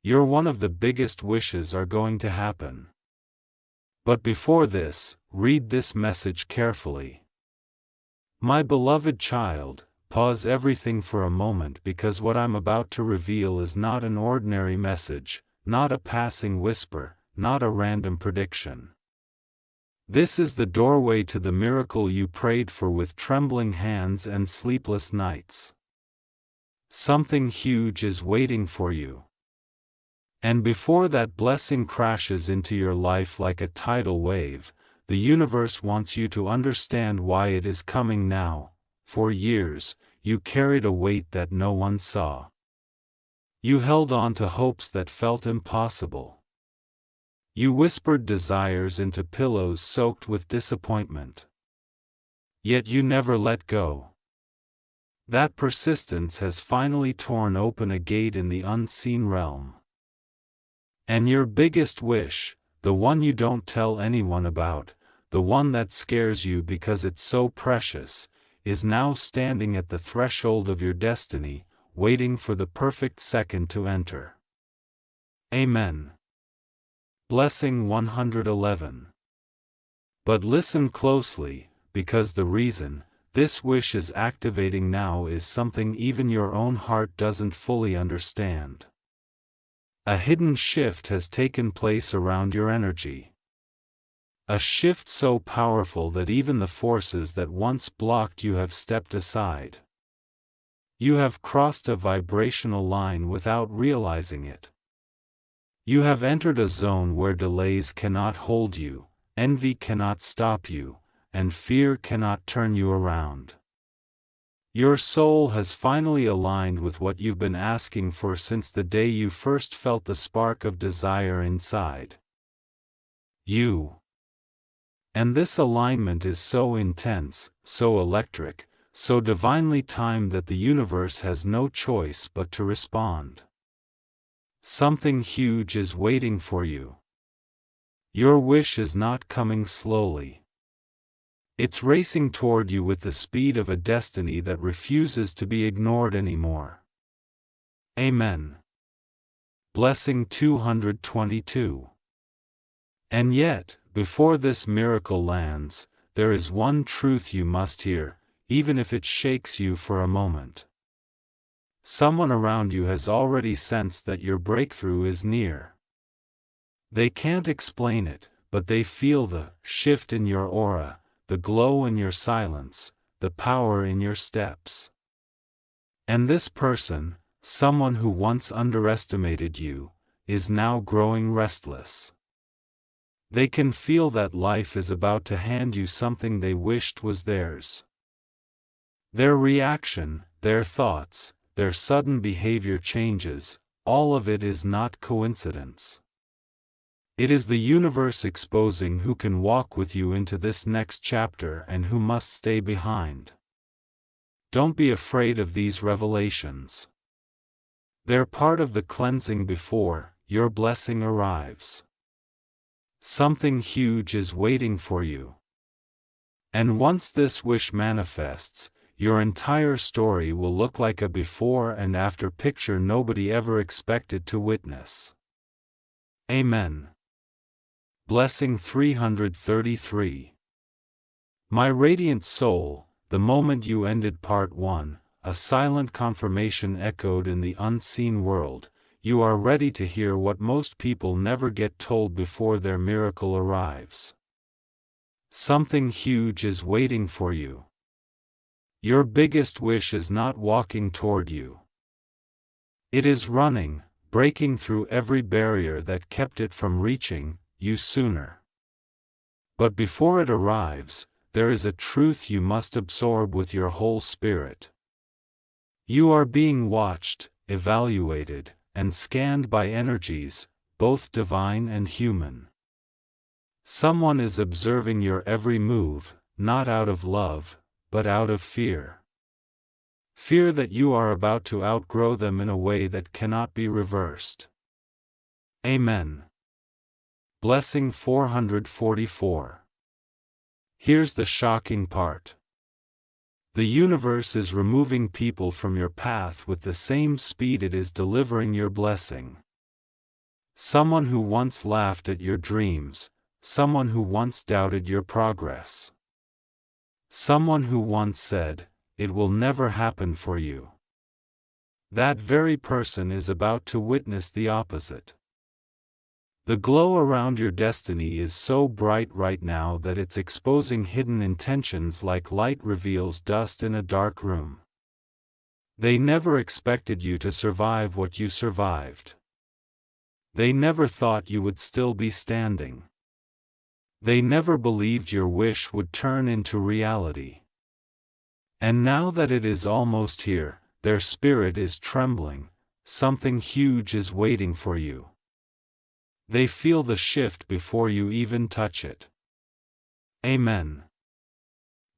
Your one of the biggest wishes are going to happen. But before this, read this message carefully. My beloved child, pause everything for a moment because what I'm about to reveal is not an ordinary message, not a passing whisper, not a random prediction. This is the doorway to the miracle you prayed for with trembling hands and sleepless nights. Something huge is waiting for you. And before that blessing crashes into your life like a tidal wave, the universe wants you to understand why it is coming now. For years, you carried a weight that no one saw. You held on to hopes that felt impossible. You whispered desires into pillows soaked with disappointment. Yet you never let go. That persistence has finally torn open a gate in the unseen realm. And your biggest wish, the one you don't tell anyone about, the one that scares you because it's so precious, is now standing at the threshold of your destiny, waiting for the perfect second to enter. Amen. Blessing 111. But listen closely, because the reason this wish is activating now is something even your own heart doesn't fully understand. A hidden shift has taken place around your energy. A shift so powerful that even the forces that once blocked you have stepped aside. You have crossed a vibrational line without realizing it. You have entered a zone where delays cannot hold you, envy cannot stop you, and fear cannot turn you around. Your soul has finally aligned with what you've been asking for since the day you first felt the spark of desire inside you. And this alignment is so intense, so electric, so divinely timed that the universe has no choice but to respond. Something huge is waiting for you. Your wish is not coming slowly. It's racing toward you with the speed of a destiny that refuses to be ignored anymore. Amen. Blessing 222. And yet, before this miracle lands, there is one truth you must hear, even if it shakes you for a moment. Someone around you has already sensed that your breakthrough is near. They can't explain it, but they feel the shift in your aura, the glow in your silence, the power in your steps. And this person, someone who once underestimated you, is now growing restless. They can feel that life is about to hand you something they wished was theirs. Their reaction, their thoughts, their sudden behavior changes, all of it is not coincidence. It is the universe exposing who can walk with you into this next chapter and who must stay behind. Don't be afraid of these revelations. They're part of the cleansing before your blessing arrives. Something huge is waiting for you. And once this wish manifests, your entire story will look like a before and after picture nobody ever expected to witness. Amen. Blessing 333. My radiant soul, the moment you ended part 1, a silent confirmation echoed in the unseen world. You are ready to hear what most people never get told before their miracle arrives. Something huge is waiting for you. Your biggest wish is not walking toward you. It is running, breaking through every barrier that kept it from reaching you sooner. But before it arrives, there is a truth you must absorb with your whole spirit. You are being watched, evaluated, and scanned by energies, both divine and human. Someone is observing your every move, not out of love, but out of fear. Fear that you are about to outgrow them in a way that cannot be reversed. Amen. Blessing 444. Here's the shocking part. The universe is removing people from your path with the same speed it is delivering your blessing. Someone who once laughed at your dreams, someone who once doubted your progress. Someone who once said, "It will never happen for you." That very person is about to witness the opposite. The glow around your destiny is so bright right now that it's exposing hidden intentions like light reveals dust in a dark room. They never expected you to survive what you survived. They never thought you would still be standing. They never believed your wish would turn into reality. And now that it is almost here, their spirit is trembling. Something huge is waiting for you. They feel the shift before you even touch it. Amen.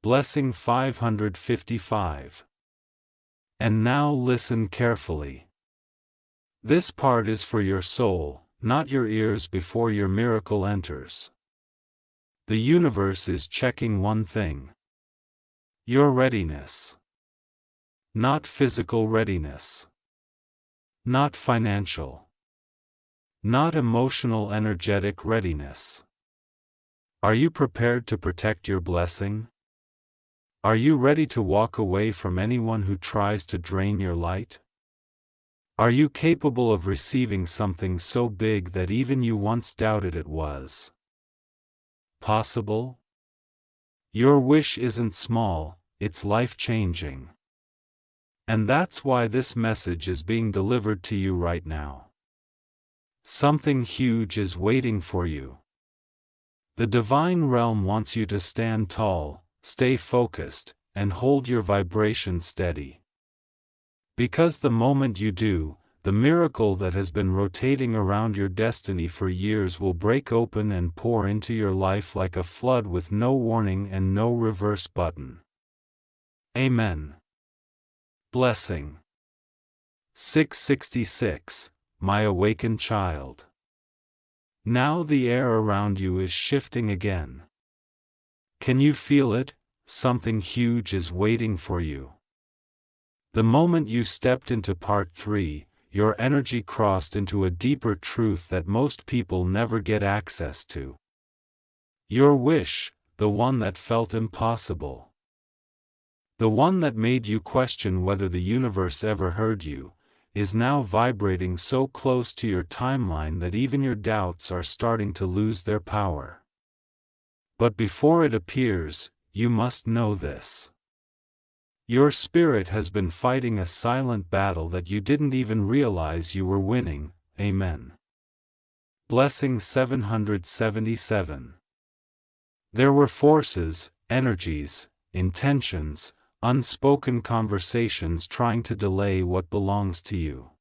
Blessing 555. And now listen carefully. This part is for your soul, not your ears before your miracle enters. The universe is checking one thing: your readiness. Not physical readiness. Not financial. Not emotional energetic readiness. Are you prepared to protect your blessing? Are you ready to walk away from anyone who tries to drain your light? Are you capable of receiving something so big that even you once doubted it was possible? Your wish isn't small, it's life-changing. And that's why this message is being delivered to you right now. Something huge is waiting for you. The divine realm wants you to stand tall, stay focused, and hold your vibration steady. Because the moment you do, the miracle that has been rotating around your destiny for years will break open and pour into your life like a flood with no warning and no reverse button. Amen. Blessing 666. My awakened child. Now the air around you is shifting again. Can you feel it? Something huge is waiting for you. The moment you stepped into part 3, your energy crossed into a deeper truth that most people never get access to. Your wish, the one that felt impossible. The one that made you question whether the universe ever heard you, is now vibrating so close to your timeline that even your doubts are starting to lose their power. But before it appears, you must know this. Your spirit has been fighting a silent battle that you didn't even realize you were winning. Amen. Blessing 777. There were forces, energies, intentions, unspoken conversations trying to delay what belongs to you.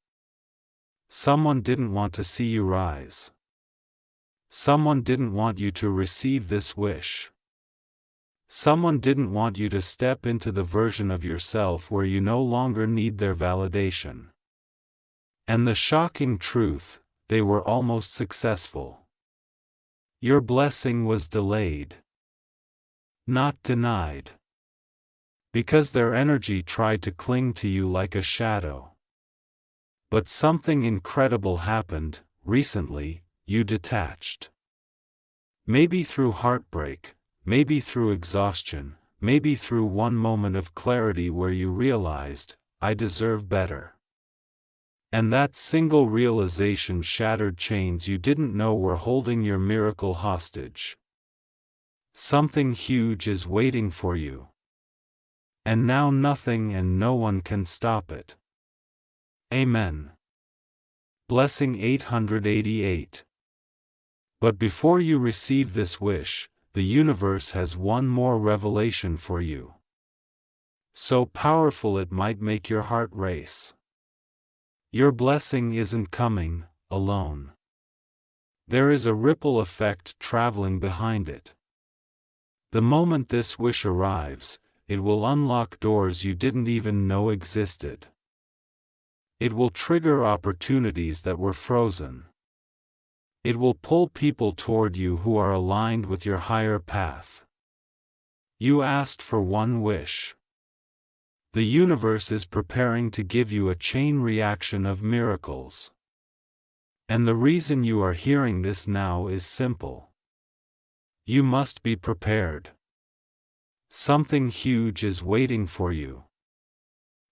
Someone didn't want to see you rise. Someone didn't want you to receive this wish. Someone didn't want you to step into the version of yourself where you no longer need their validation. And the shocking truth, they were almost successful. Your blessing was delayed, not denied. Because their energy tried to cling to you like a shadow. But something incredible happened. Recently, you detached. Maybe through heartbreak, maybe through exhaustion, maybe through one moment of clarity where you realized, I deserve better. And that single realization shattered chains you didn't know were holding your miracle hostage. Something huge is waiting for you. And now nothing and no one can stop it. Amen. Blessing 888. But before you receive this wish, the universe has one more revelation for you. So powerful it might make your heart race. Your blessing isn't coming alone. There is a ripple effect traveling behind it. The moment this wish arrives, it will unlock doors you didn't even know existed. It will trigger opportunities that were frozen. It will pull people toward you who are aligned with your higher path. You asked for one wish. The universe is preparing to give you a chain reaction of miracles. And the reason you are hearing this now is simple. You must be prepared. Something huge is waiting for you.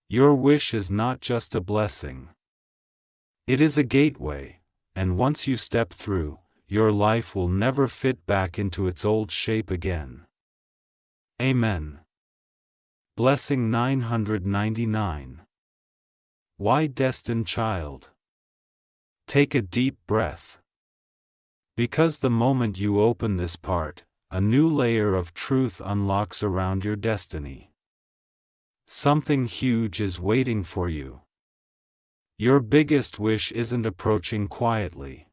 Your wish is not just a blessing. It is a gateway, and once you step through, your life will never fit back into its old shape again. Amen. Blessing 999. Why destined child? Take a deep breath. Because the moment you open this part, a new layer of truth unlocks around your destiny. Something huge is waiting for you. Your biggest wish isn't approaching quietly.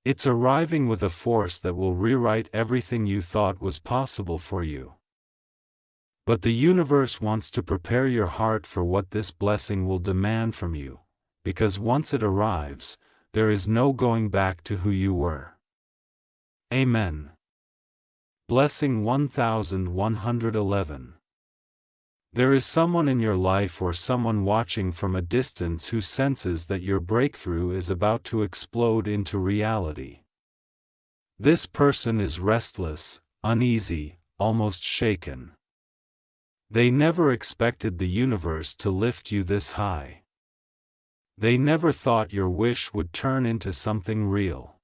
It's arriving with a force that will rewrite everything you thought was possible for you. But the universe wants to prepare your heart for what this blessing will demand from you, because once it arrives, there is no going back to who you were. Amen. Blessing 1111. There is someone in your life or someone watching from a distance who senses that your breakthrough is about to explode into reality. This person is restless, uneasy, almost shaken. They never expected the universe to lift you this high. They never thought your wish would turn into something real.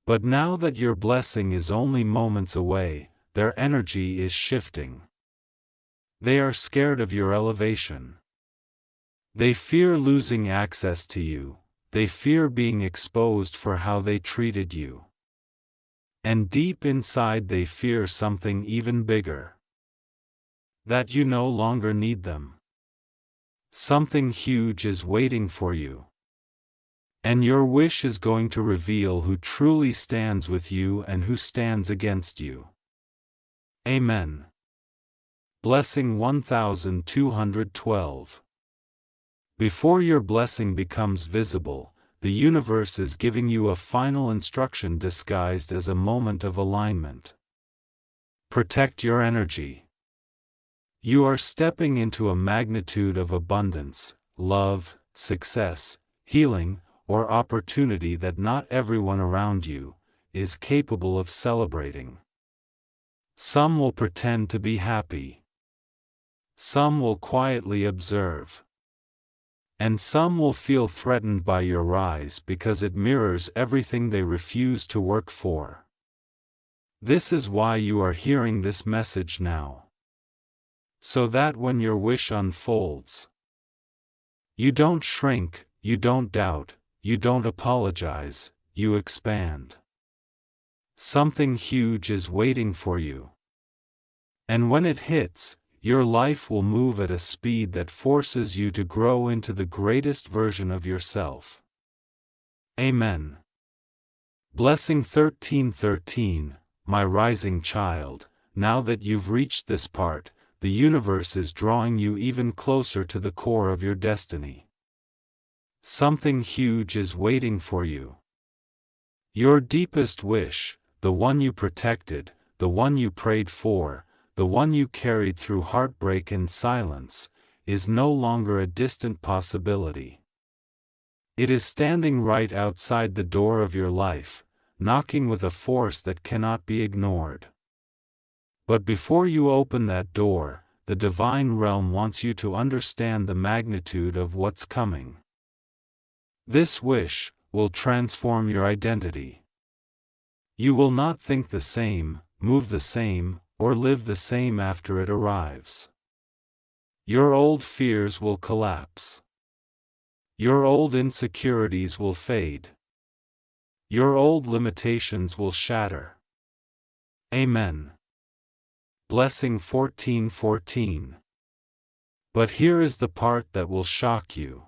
But now that your blessing is only moments away, their energy is shifting. They are scared of your elevation. They fear losing access to you, they fear being exposed for how they treated you. And deep inside they fear something even bigger. That you no longer need them. Something huge is waiting for you. And your wish is going to reveal who truly stands with you and who stands against you. Amen. Blessing 1212. Before your blessing becomes visible, the universe is giving you a final instruction disguised as a moment of alignment. Protect your energy. You are stepping into a magnitude of abundance, love, success, healing, or opportunity that not everyone around you is capable of celebrating. Some will pretend to be happy. Some will quietly observe. And some will feel threatened by your rise because it mirrors everything they refuse to work for. This is why you are hearing this message now. So that when your wish unfolds, you don't shrink, you don't doubt, you don't apologize, you expand. Something huge is waiting for you. And when it hits, your life will move at a speed that forces you to grow into the greatest version of yourself. Amen. Blessing 1313, my rising child, now that you've reached this part, the universe is drawing you even closer to the core of your destiny. Something huge is waiting for you. Your deepest wish, the one you protected, the one you prayed for, the one you carried through heartbreak and silence, is no longer a distant possibility. It is standing right outside the door of your life, knocking with a force that cannot be ignored. But before you open that door, the divine realm wants you to understand the magnitude of what's coming. This wish will transform your identity. You will not think the same, move the same, or live the same after it arrives. Your old fears will collapse. Your old insecurities will fade. Your old limitations will shatter. Amen. Blessing 1414. But here is the part that will shock you.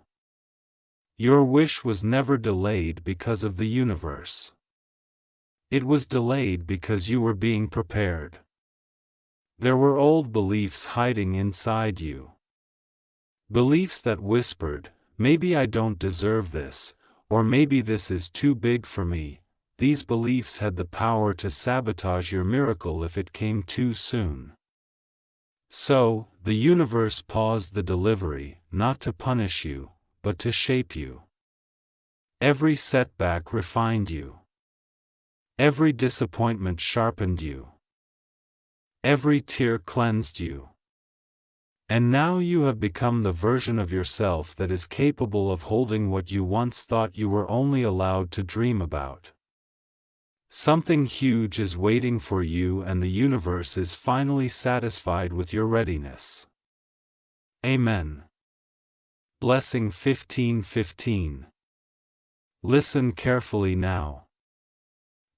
Your wish was never delayed because of the universe. It was delayed because you were being prepared. There were old beliefs hiding inside you. Beliefs that whispered, maybe I don't deserve this, or maybe this is too big for me. These beliefs had the power to sabotage your miracle if it came too soon. So, the universe paused the delivery, not to punish you, but to shape you. Every setback refined you. Every disappointment sharpened you. Every tear cleansed you. And now you have become the version of yourself that is capable of holding what you once thought you were only allowed to dream about. Something huge is waiting for you, and the universe is finally satisfied with your readiness. Amen. Blessing 15:15. Listen carefully now.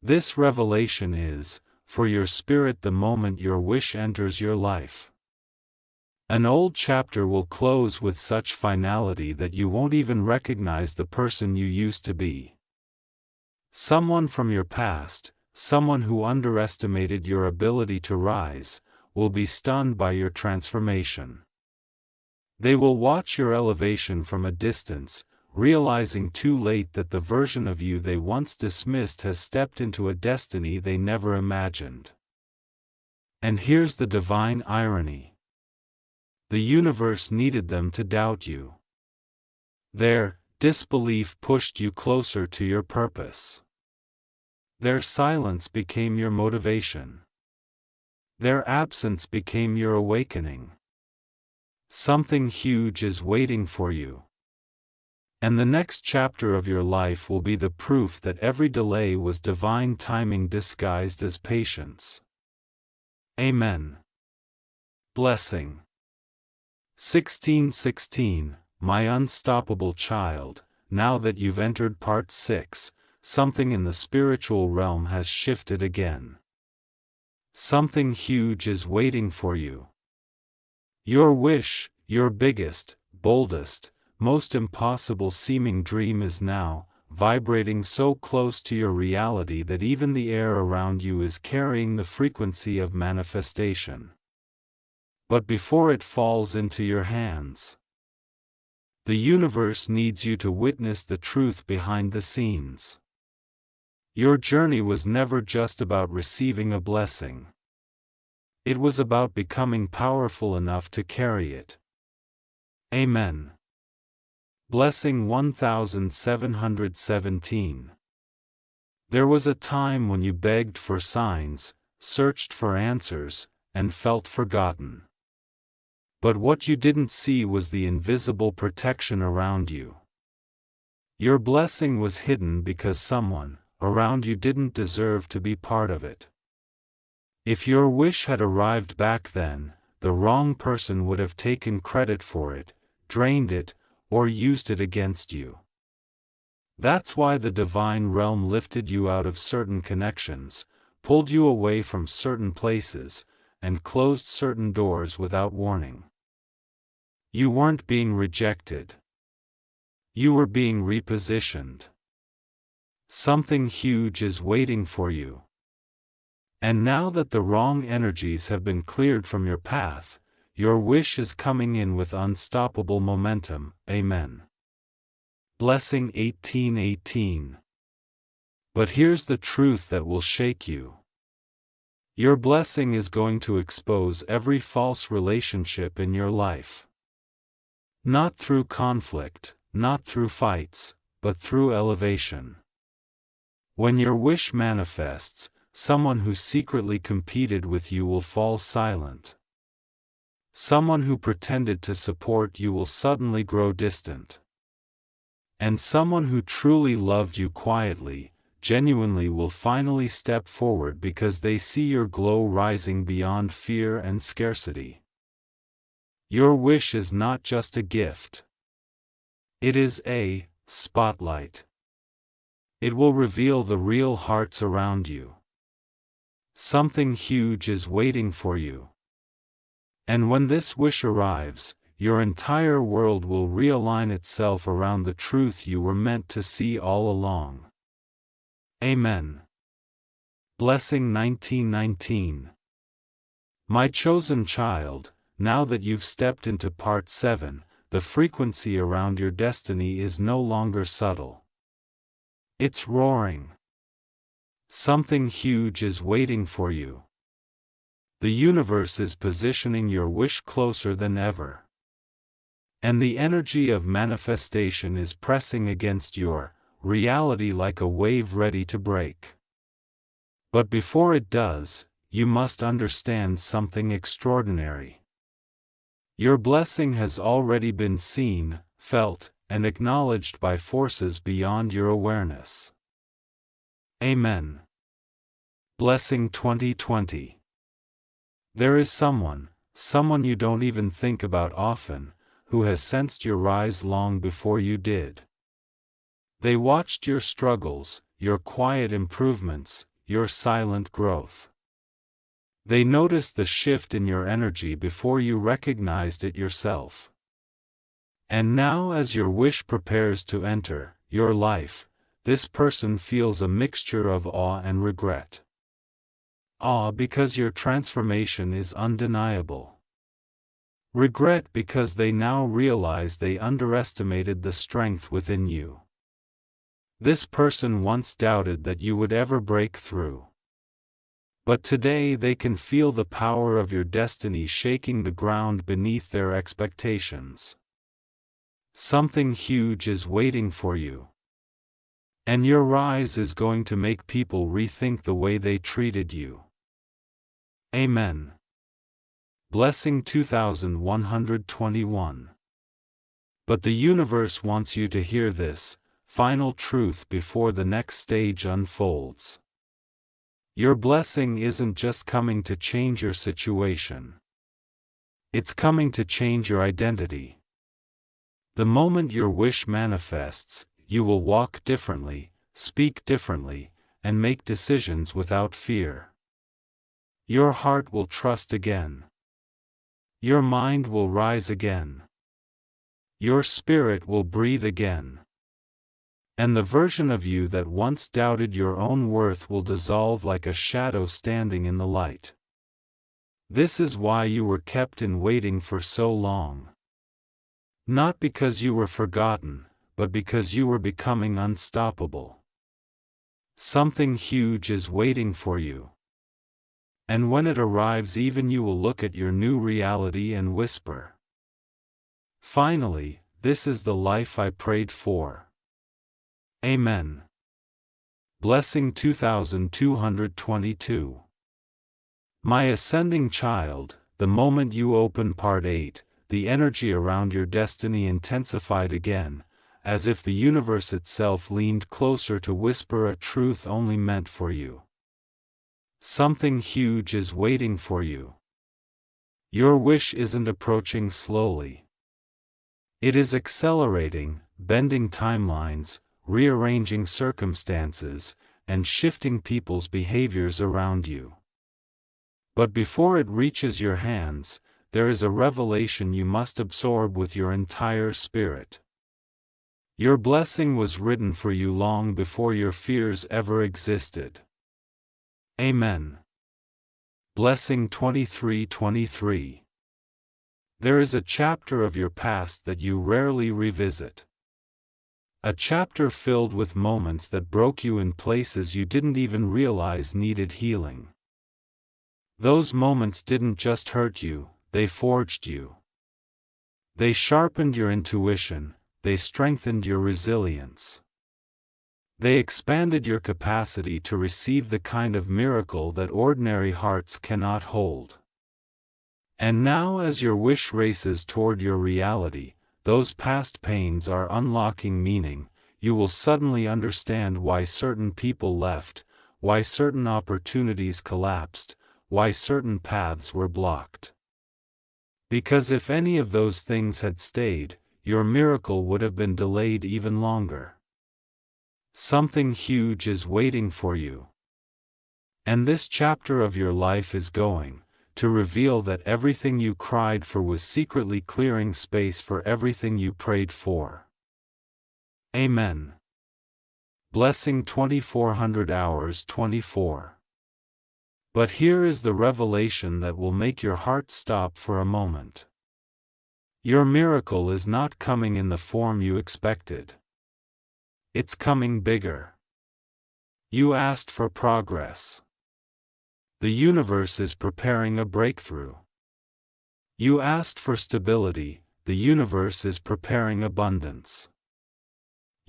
This revelation is, for your spirit the moment your wish enters your life. An old chapter will close with such finality that you won't even recognize the person you used to be. Someone from your past, someone who underestimated your ability to rise, will be stunned by your transformation. They will watch your elevation from a distance, realizing too late that the version of you they once dismissed has stepped into a destiny they never imagined. And here's the divine irony. The universe needed them to doubt you. Their disbelief pushed you closer to your purpose. Their silence became your motivation. Their absence became your awakening. Something huge is waiting for you. And the next chapter of your life will be the proof that every delay was divine timing disguised as patience. Amen. Blessing 16:16. My unstoppable child, now that you've entered part 6, something in the spiritual realm has shifted again. Something huge is waiting for you. Your wish, your biggest, boldest, most impossible seeming dream is now vibrating so close to your reality that even the air around you is carrying the frequency of manifestation. But before it falls into your hands, the universe needs you to witness the truth behind the scenes. Your journey was never just about receiving a blessing. It was about becoming powerful enough to carry it. Amen. Blessing 1717. There was a time when you begged for signs, searched for answers, and felt forgotten. But what you didn't see was the invisible protection around you. Your blessing was hidden because someone around you didn't deserve to be part of it. If your wish had arrived back then, the wrong person would have taken credit for it, drained it, or used it against you. That's why the divine realm lifted you out of certain connections, pulled you away from certain places, and closed certain doors without warning. You weren't being rejected. You were being repositioned. Something huge is waiting for you. And now that the wrong energies have been cleared from your path, your wish is coming in with unstoppable momentum. Amen. Blessing 18:18. But here's the truth that will shake you. Your blessing is going to expose every false relationship in your life. Not through conflict, not through fights, but through elevation. When your wish manifests, someone who secretly competed with you will fall silent. Someone who pretended to support you will suddenly grow distant. And someone who truly loved you quietly, genuinely will finally step forward because they see your glow rising beyond fear and scarcity. Your wish is not just a gift. It is a spotlight. It will reveal the real hearts around you. Something huge is waiting for you. And when this wish arrives, your entire world will realign itself around the truth you were meant to see all along. Amen. Blessing 1919. My chosen child, now that you've stepped into part 7, the frequency around your destiny is no longer subtle. It's roaring. Something huge is waiting for you. The universe is positioning your wish closer than ever. And the energy of manifestation is pressing against your reality like a wave ready to break. But before it does, you must understand something extraordinary. Your blessing has already been seen, felt, and acknowledged by forces beyond your awareness. Amen. Blessing 2020. There is someone you don't even think about often, who has sensed your rise long before you did. They watched your struggles, your quiet improvements, your silent growth. They noticed the shift in your energy before you recognized it yourself. And now, as your wish prepares to enter your life, this person feels a mixture of awe and regret. Awe because your transformation is undeniable. Regret because they now realize they underestimated the strength within you. This person once doubted that you would ever break through. But today they can feel the power of your destiny shaking the ground beneath their expectations. Something huge is waiting for you. And your rise is going to make people rethink the way they treated you. Amen. Blessing 2121. But the universe wants you to hear this final truth before the next stage unfolds. Your blessing isn't just coming to change your situation. It's coming to change your identity. The moment your wish manifests, you will walk differently, speak differently, and make decisions without fear. Your heart will trust again. Your mind will rise again. Your spirit will breathe again. And the version of you that once doubted your own worth will dissolve like a shadow standing in the light. This is why you were kept in waiting for so long. Not because you were forgotten, but because you were becoming unstoppable. Something huge is waiting for you. And when it arrives, even you will look at your new reality and whisper, "Finally, this is the life I prayed for." Amen. Blessing 2222. My ascending child, the moment you open Part 8, the energy around your destiny intensified again, as if the universe itself leaned closer to whisper a truth only meant for you. Something huge is waiting for you. Your wish isn't approaching slowly. It is accelerating, bending timelines, rearranging circumstances, and shifting people's behaviors around you. But before it reaches your hands, there is a revelation you must absorb with your entire spirit. Your blessing was written for you long before your fears ever existed. Amen. Blessing 2323. There is a chapter of your past that you rarely revisit. A chapter filled with moments that broke you in places you didn't even realize needed healing. Those moments didn't just hurt you, they forged you. They sharpened your intuition, they strengthened your resilience. They expanded your capacity to receive the kind of miracle that ordinary hearts cannot hold. And now, as your wish races toward your reality, those past pains are unlocking meaning. You will suddenly understand why certain people left, why certain opportunities collapsed, why certain paths were blocked. Because if any of those things had stayed, your miracle would have been delayed even longer. Something huge is waiting for you. And this chapter of your life is going to reveal that everything you cried for was secretly clearing space for everything you prayed for. Amen. Blessing 2400 hours 24. But here is the revelation that will make your heart stop for a moment. Your miracle is not coming in the form you expected. It's coming bigger. You asked for progress. The universe is preparing a breakthrough. You asked for stability, the universe is preparing abundance.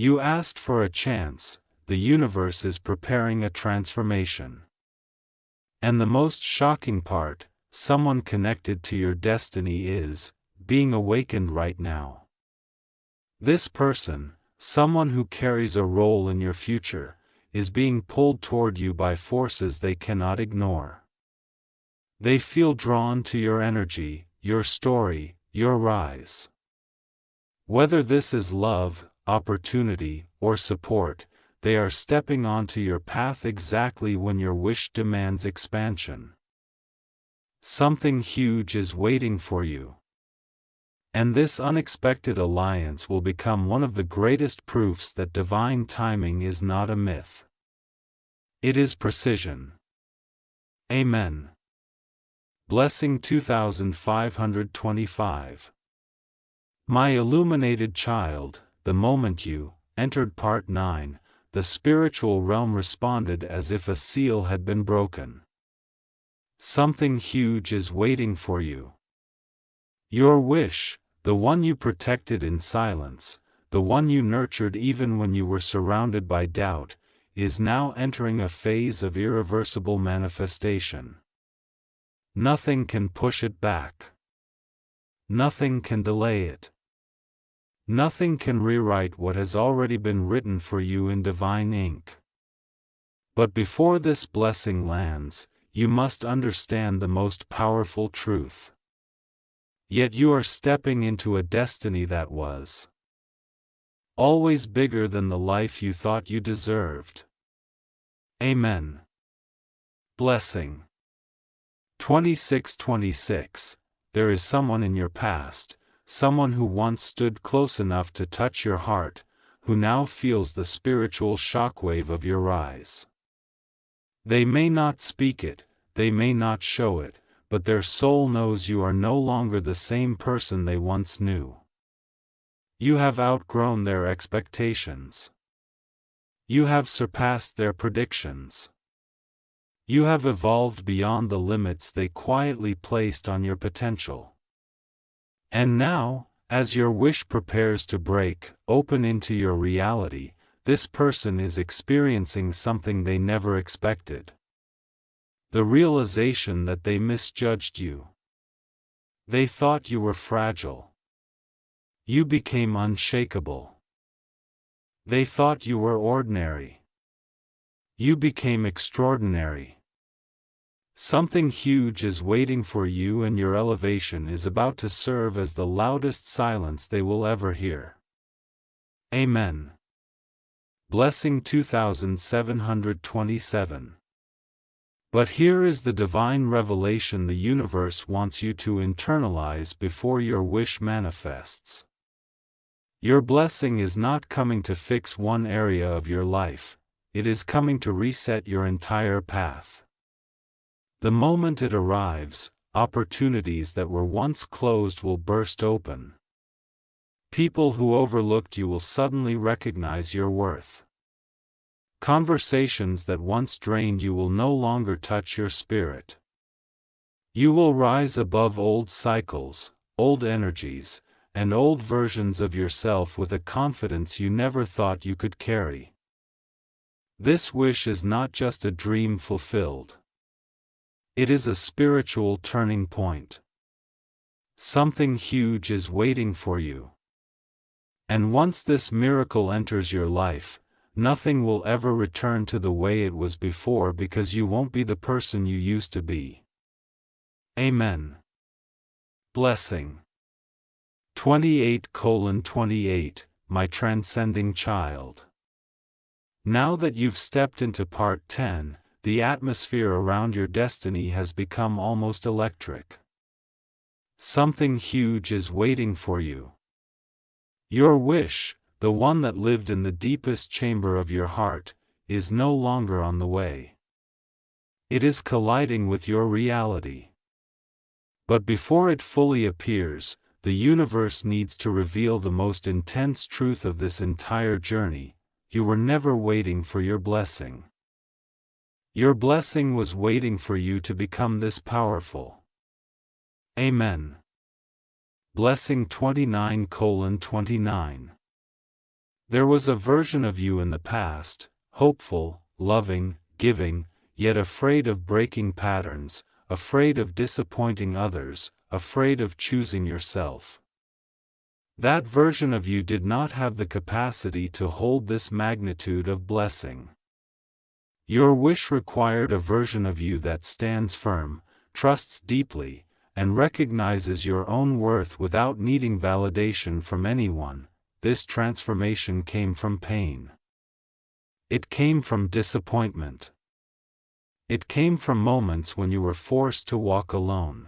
You asked for a chance, the universe is preparing a transformation. And the most shocking part, someone connected to your destiny is being awakened right now. This person, someone who carries a role in your future, is being pulled toward you by forces they cannot ignore. They feel drawn to your energy, your story, your rise. Whether this is love, opportunity, or support, they are stepping onto your path exactly when your wish demands expansion. Something huge is waiting for you. And this unexpected alliance will become one of the greatest proofs that divine timing is not a myth. It is precision. Amen. Blessing 2525. My illuminated child, the moment you entered Part 9, the spiritual realm responded as if a seal had been broken. Something huge is waiting for you. Your wish, the one you protected in silence, the one you nurtured even when you were surrounded by doubt, is now entering a phase of irreversible manifestation. Nothing can push it back. Nothing can delay it. Nothing can rewrite what has already been written for you in divine ink. But before this blessing lands, you must understand the most powerful truth. Yet you are stepping into a destiny that was always bigger than the life you thought you deserved. Amen. Blessing 2626. There is someone in your past, someone who once stood close enough to touch your heart, who now feels the spiritual shockwave of your rise. They may not speak it, they may not show it, but their soul knows you are no longer the same person they once knew. You have outgrown their expectations. You have surpassed their predictions. You have evolved beyond the limits they quietly placed on your potential. And now, as your wish prepares to break open into your reality, this person is experiencing something they never expected. The realization that they misjudged you. They thought you were fragile. You became unshakable. They thought you were ordinary. You became extraordinary. Something huge is waiting for you, and your elevation is about to serve as the loudest silence they will ever hear. Amen. Blessing 2727. But here is the divine revelation the universe wants you to internalize before your wish manifests. Your blessing is not coming to fix one area of your life, it is coming to reset your entire path. The moment it arrives, opportunities that were once closed will burst open. People who overlooked you will suddenly recognize your worth. Conversations that once drained you will no longer touch your spirit. You will rise above old cycles, old energies, and old versions of yourself with a confidence you never thought you could carry. This wish is not just a dream fulfilled. It is a spiritual turning point. Something huge is waiting for you. And once this miracle enters your life, nothing will ever return to the way it was before, because you won't be the person you used to be. Amen. Blessing 28:28. My transcending child. Now that you've stepped into Part 10, the atmosphere around your destiny has become almost electric. Something huge is waiting for you. Your wish, the one that lived in the deepest chamber of your heart, is no longer on the way. It is colliding with your reality. But before it fully appears, the universe needs to reveal the most intense truth of this entire journey: you were never waiting for your blessing. Your blessing was waiting for you to become this powerful. Amen. Blessing 29:29. There was a version of you in the past, hopeful, loving, giving, yet afraid of breaking patterns, afraid of disappointing others, afraid of choosing yourself. That version of you did not have the capacity to hold this magnitude of blessing. Your wish required a version of you that stands firm, trusts deeply, and recognizes your own worth without needing validation from anyone. This transformation came from pain. It came from disappointment. It came from moments when you were forced to walk alone.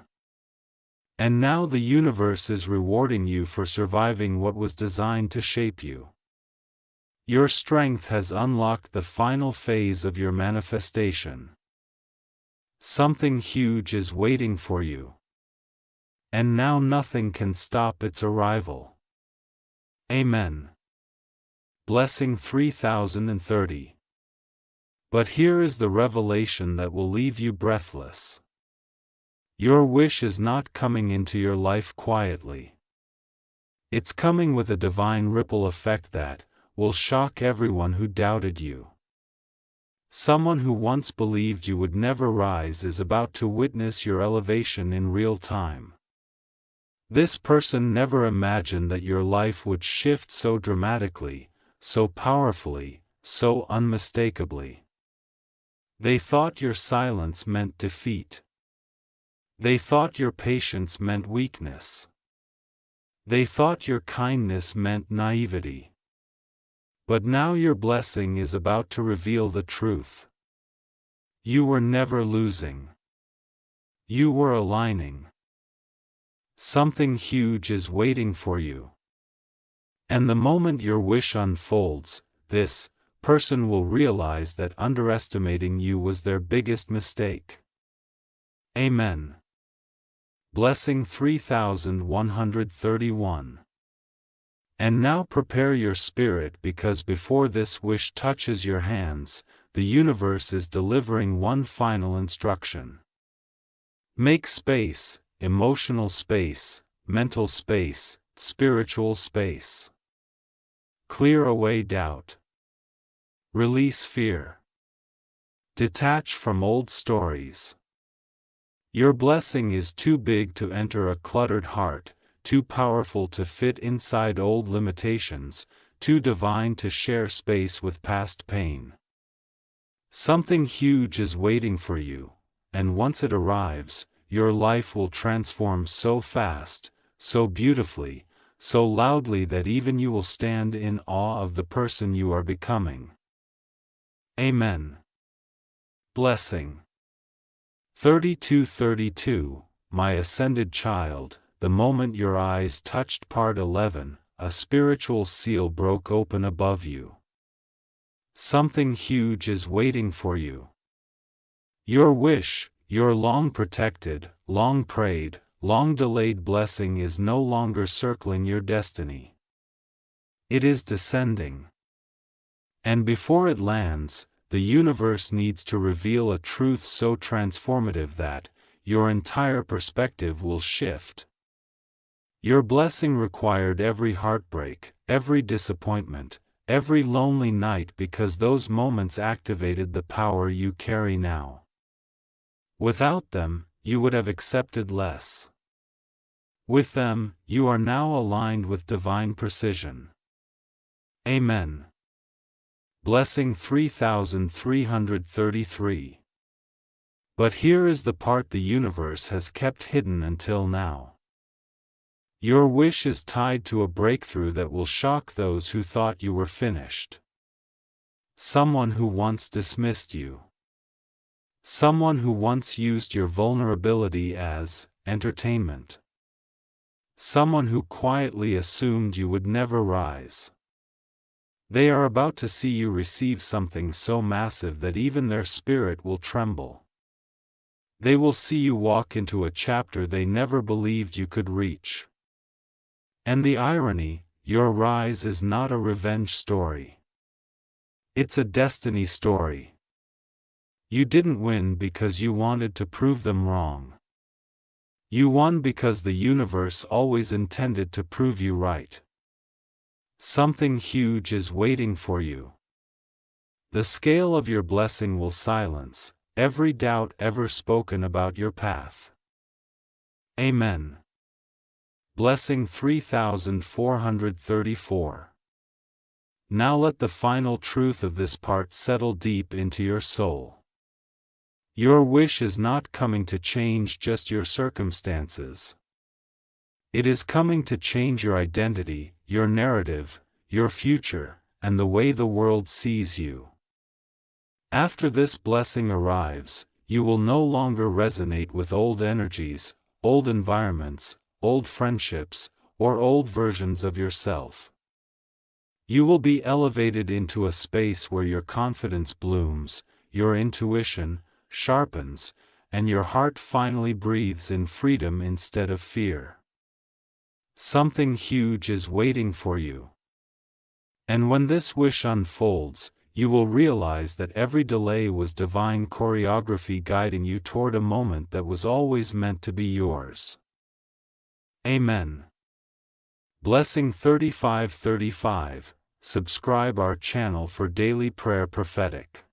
And now the universe is rewarding you for surviving what was designed to shape you. Your strength has unlocked the final phase of your manifestation. Something huge is waiting for you. And now nothing can stop its arrival. Amen. Blessing 3030. But here is the revelation that will leave you breathless. Your wish is not coming into your life quietly. It's coming with a divine ripple effect that will shock everyone who doubted you. Someone who once believed you would never rise is about to witness your elevation in real time. This person never imagined that your life would shift so dramatically, so powerfully, so unmistakably. They thought your silence meant defeat. They thought your patience meant weakness. They thought your kindness meant naivety. But now your blessing is about to reveal the truth. You were never losing. You were aligning. Something huge is waiting for you. And the moment your wish unfolds, this person will realize that underestimating you was their biggest mistake. Amen. Blessing 3131. And now prepare your spirit, because before this wish touches your hands, the universe is delivering one final instruction. Make space. Emotional space, mental space, spiritual space. Clear away doubt. Release fear. Detach from old stories. Your blessing is too big to enter a cluttered heart, too powerful to fit inside old limitations, too divine to share space with past pain. Something huge is waiting for you, and once it arrives, your life will transform so fast, so beautifully, so loudly that even you will stand in awe of the person you are becoming. Amen. Blessing 3232. My ascended child, the moment your eyes touched Part 11, a spiritual seal broke open above you. Something huge is waiting for you. Your wish, your long-protected, long-prayed, long-delayed blessing is no longer circling your destiny. It is descending. And before it lands, the universe needs to reveal a truth so transformative that your entire perspective will shift. Your blessing required every heartbreak, every disappointment, every lonely night, because those moments activated the power you carry now. Without them, you would have accepted less. With them, you are now aligned with divine precision. Amen. Blessing 3333. But here is the part the universe has kept hidden until now. Your wish is tied to a breakthrough that will shock those who thought you were finished. Someone who once dismissed you. Someone who once used your vulnerability as entertainment. Someone who quietly assumed you would never rise. They are about to see you receive something so massive that even their spirit will tremble. They will see you walk into a chapter they never believed you could reach. And the irony, your rise is not a revenge story. It's a destiny story. You didn't win because you wanted to prove them wrong. You won because the universe always intended to prove you right. Something huge is waiting for you. The scale of your blessing will silence every doubt ever spoken about your path. Amen. Blessing 3434. Now let the final truth of this part settle deep into your soul. Your wish is not coming to change just your circumstances. It is coming to change your identity, your narrative, your future, and the way the world sees you. After this blessing arrives, you will no longer resonate with old energies, old environments, old friendships, or old versions of yourself. You will be elevated into a space where your confidence blooms, your intuition sharpens, and your heart finally breathes in freedom instead of fear. Something huge is waiting for you. And when this wish unfolds, you will realize that every delay was divine choreography guiding you toward a moment that was always meant to be yours. Amen. Blessing 3535. Subscribe our channel for daily prayer prophetic.